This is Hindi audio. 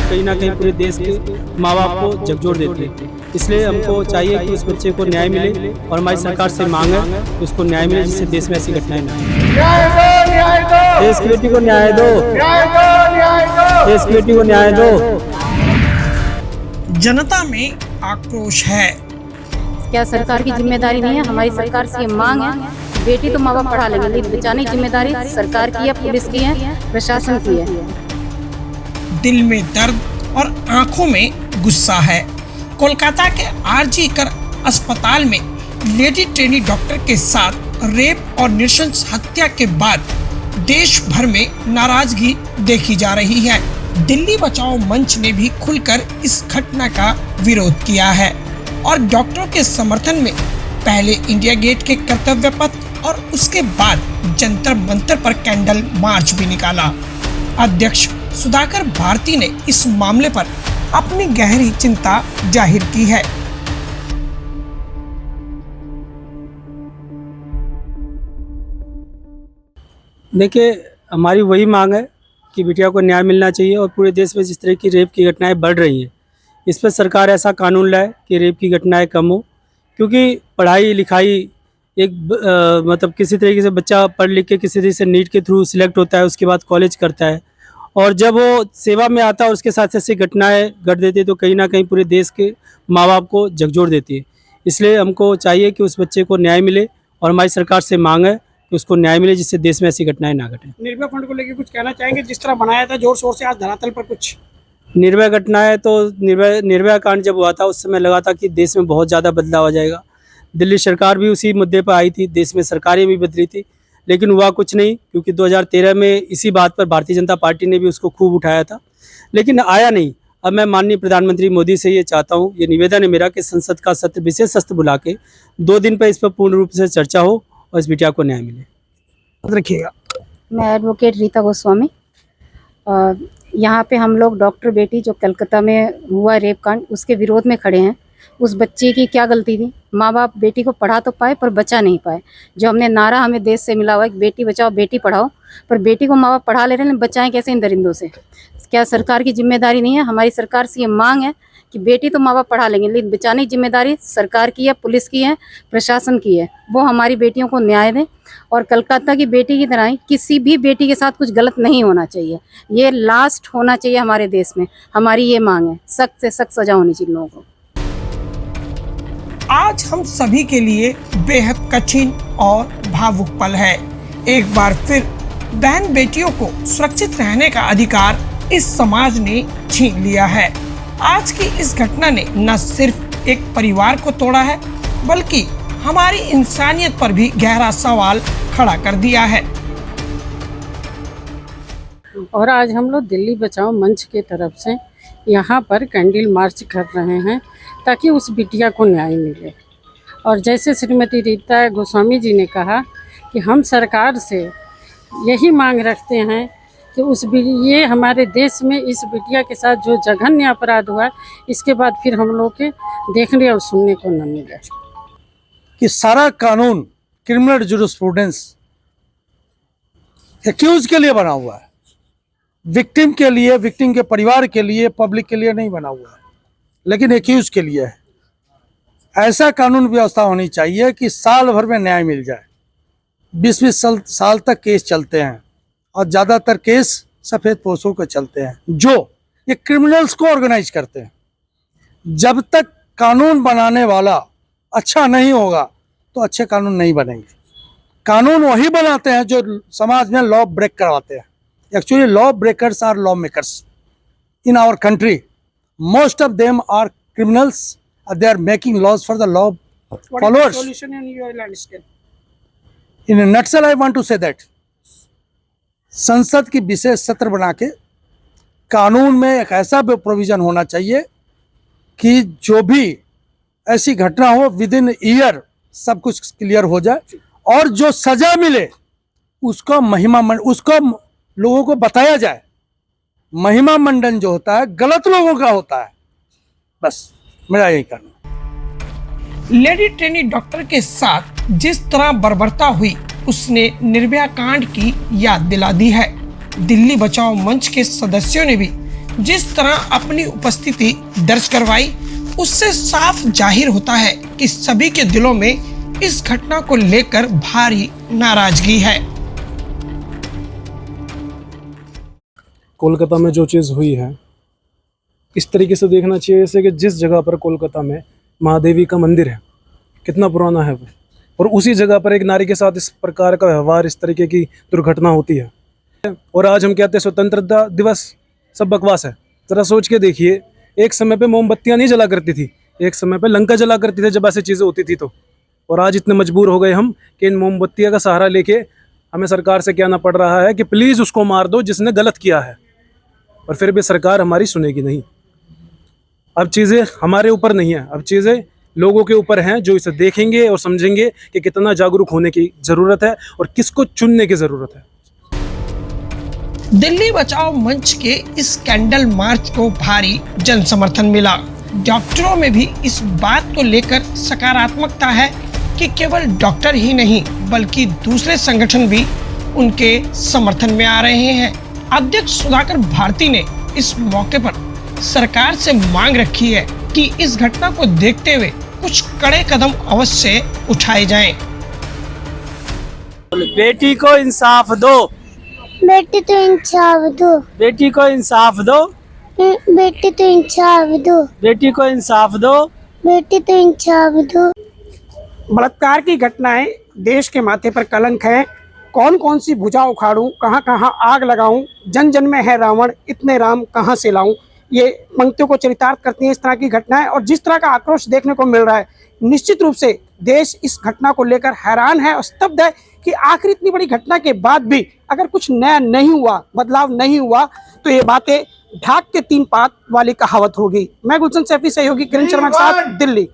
कहीं ना कहीं पूरे देश के माँ बाप को झकझोर देते हैं। इसलिए हमको चाहिए कि उस बच्चे को न्याय मिले और हमारी सरकार से मांग है कि उसको न्याय मिले, जिससे देश में ऐसी घटनाएं ना हो। देश की बेटी को न्याय दो, देश की बेटी को न्याय दो। जनता में आक्रोश है। क्या सरकार की जिम्मेदारी नहीं है? हमारी सरकार से ये मांग है, बेटी तो माँ बाप पढ़ा लेंगे, लेकिन बचाने की जिम्मेदारी सरकार की है, पुलिस की है, प्रशासन की है। दिल में दर्द और आंखों में गुस्सा है। कोलकाता के आरजी कर अस्पताल में लेडी ट्रेनी डॉक्टर के साथ रेप और नृशंस हत्या के बाद देश भर में नाराजगी देखी जा रही है। दिल्ली बचाओ मंच ने भी खुलकर इस घटना का विरोध किया है और डॉक्टरों के समर्थन में पहले इंडिया गेट के कर्तव्य पथ और उसके बाद जंतर मंतर पर कैंडल मार्च भी निकाला। अध्यक्ष सुधाकर भारती ने इस मामले पर अपनी गहरी चिंता जाहिर की है। देखिए, हमारी वही मांग है कि बिटिया को न्याय मिलना चाहिए और पूरे देश में जिस तरह की रेप की घटनाएं बढ़ रही हैं, इस पर सरकार ऐसा कानून लाए कि रेप की घटनाएं कम हो। क्योंकि पढ़ाई लिखाई मतलब किसी तरीके से बच्चा पढ़ लिख के किसी तरीके से नीट के थ्रू सिलेक्ट होता है, उसके बाद कॉलेज करता है और जब वो सेवा में आता है उसके साथ ऐसी घटनाएं घट देती है तो कहीं ना कहीं पूरे देश के माँ बाप को झकझोर देती है। इसलिए हमको चाहिए कि उस बच्चे को न्याय मिले और हमारी सरकार से मांग है कि उसको न्याय मिले, जिससे देश में ऐसी घटनाएं ना घटें। निर्भया फंड को लेकर कुछ कहना चाहेंगे? जिस तरह बनाया था जोर शोर से, आज धरातल पर कुछ निर्भया घटनाएं तो निर्भया कांड जब हुआ था उस समय लगा था कि देश में बहुत ज़्यादा बदलाव आ जाएगा। दिल्ली सरकार भी उसी मुद्दे पर आई थी, देश में सरकारें भी बदली थी, लेकिन हुआ कुछ नहीं। क्योंकि 2013 में इसी बात पर भारतीय जनता पार्टी ने भी उसको खूब उठाया था, लेकिन आया नहीं। अब मैं माननीय प्रधानमंत्री मोदी से ये चाहता हूँ, ये निवेदन है मेरा कि संसद का सत्र, विशेष सत्र बुला के 2 दिन पर इस पर पूर्ण रूप से चर्चा हो और इस बिटिया को न्याय मिले। रखिएगा। मैं एडवोकेट रीता गोस्वामी। यहाँ पे हम लोग डॉक्टर बेटी जो कलकत्ता में हुआ रेप कांड, उसके विरोध में खड़े हैं। उस बच्चे की क्या गलती थी? माँ बाप बेटी को पढ़ा तो पाए पर बचा नहीं पाए। जो हमने नारा हमें देश से मिला हुआ है, बेटी बचाओ बेटी पढ़ाओ, पर बेटी को माँ बाप पढ़ा ले रहे हैं, बचाएं कैसे इन दरिंदों से? क्या सरकार की जिम्मेदारी नहीं है? हमारी सरकार से ये मांग है कि बेटी तो माँ बाप पढ़ा लेंगे, लेकिन बचाने की जिम्मेदारी सरकार की है, पुलिस की है, प्रशासन की है। वो हमारी बेटियों को न्याय दें और कलकत्ता की बेटी की तरह किसी भी बेटी के साथ कुछ गलत नहीं होना चाहिए। ये लास्ट होना चाहिए हमारे देश में। हमारी ये मांग है, सख्त से सख्त सजा होनी चाहिए लोगों को। आज हम सभी के लिए बेहद कठिन और भावुक पल है। एक बार फिर बहन बेटियों को सुरक्षित रहने का अधिकार इस समाज ने छीन लिया है। आज की इस घटना ने न सिर्फ एक परिवार को तोड़ा है, बल्कि हमारी इंसानियत पर भी गहरा सवाल खड़ा कर दिया है। और आज हम लोग दिल्ली बचाओ मंच के तरफ से यहाँ पर कैंडल मार्च कर रहे हैं ताकि उस बिटिया को न्याय मिले। और जैसे श्रीमती रीता गोस्वामी जी ने कहा कि हम सरकार से यही मांग रखते हैं कि ये हमारे देश में इस बिटिया के साथ जो जघन्य अपराध हुआ, इसके बाद फिर हम लोग के देखने और सुनने को न मिले। कि सारा कानून क्रिमिनल जूरिस्प्रूडेंस एक्यूज के लिए बना हुआ है, विक्टिम के लिए, विक्टिम के परिवार के लिए, पब्लिक के लिए नहीं बना हुआ है, लेकिन एक्यूज के लिए है। ऐसा कानून व्यवस्था होनी चाहिए कि साल भर में न्याय मिल जाए। 20-20 साल तक केस चलते हैं और ज़्यादातर केस सफ़ेद पोशों के चलते हैं जो ये क्रिमिनल्स को ऑर्गेनाइज करते हैं। जब तक कानून बनाने वाला अच्छा नहीं होगा तो अच्छे कानून नहीं बनेंगे। कानून वही बनाते हैं जो समाज में लॉ ब्रेक करवाते हैं। Actually law breakers are law makers in our country. Most of them are criminals. They are making laws for the law what followers. is the solution in your landscape? In a nutshell, I want to say that संसद की विशेष सत्र बना के कानून में एक ऐसा प्रोविजन होना चाहिए कि जो भी ऐसी घटना हो विद इन ईयर सब कुछ क्लियर हो जाए और जो सजा मिले उसको उसको लोगों को बताया जाए। महिमा मंडन जो होता है गलत लोगों का होता है। बस मेरा यही कहना। लेडी ट्रेनी डॉक्टर के साथ जिस तरह बर्बरता हुई उसने निर्भया कांड की याद दिला दी है। दिल्ली बचाओ मंच के सदस्यों ने भी जिस तरह अपनी उपस्थिति दर्ज करवाई उससे साफ जाहिर होता है कि सभी के दिलों में इस घटना को लेकर भारी नाराजगी है। कोलकाता में जो चीज़ हुई है इस तरीके से देखना चाहिए जैसे कि जिस जगह पर कोलकाता में महादेवी का मंदिर है कितना पुराना है वो, और उसी जगह पर एक नारी के साथ इस प्रकार का व्यवहार, इस तरीके की दुर्घटना होती है। और आज हम कहते हैं स्वतंत्रता दिवस, सब बकवास है। ज़रा सोच के देखिए, एक समय पे मोमबत्तियाँ नहीं जला करती थी, एक समय पे लंका जला करती थी जब ऐसी चीज़ें होती थी तो। और आज इतने मजबूर हो गए हम कि इन मोमबत्तियों का सहारा लेके हमें सरकार से कहना पड़ रहा है कि प्लीज़ उसको मार दो जिसने गलत किया है, और फिर भी सरकार हमारी सुनेगी नहीं। अब चीज़ें हमारे ऊपर नहीं है, अब चीज़ें लोगों के ऊपर हैं जो इसे देखेंगे और समझेंगे कि कितना जागरूक होने की ज़रूरत है और किसको चुनने की ज़रूरत है। दिल्ली बचाओ मंच के इस कैंडल मार्च को भारी जन समर्थन मिला। डॉक्टरों में भी इस बात को लेकर सकारात्मकता है कि केवल डॉक्टर ही नहीं बल्कि दूसरे संगठन भी उनके समर्थन में आ रहे हैं। अध्यक्ष सुधाकर भारती ने इस मौके पर सरकार से मांग रखी है कि इस घटना को देखते हुए कुछ कड़े कदम अवश्य उठाए जाएं। बेटी को इंसाफ दो, बेटी तो इंसाफ दो, बेटी को इंसाफ दो, बेटी तो इंसाफ दो, बेटी को इंसाफ दो, बेटी तो इंसाफ दो। बलात्कार की घटनाएं देश के माथे पर कलंक है। कौन कौन सी भुजा उखाड़ूं, कहां कहां आग लगाऊं, जन जन में है रावण, इतने राम कहां से लाऊं। ये पंक्तियों को चरितार्थ करती हैं इस तरह की घटनाएं। और जिस तरह का आक्रोश देखने को मिल रहा है, निश्चित रूप से देश इस घटना को लेकर हैरान है और स्तब्ध है कि आखिर इतनी बड़ी घटना के बाद भी अगर कुछ नया नहीं हुआ, बदलाव नहीं हुआ, तो ये बातें ढाक के तीन पात वाली कहावत होगी। मैं गुलशन सैफी, सहयोगी किरण शर्मा के साथ, दिल्ली।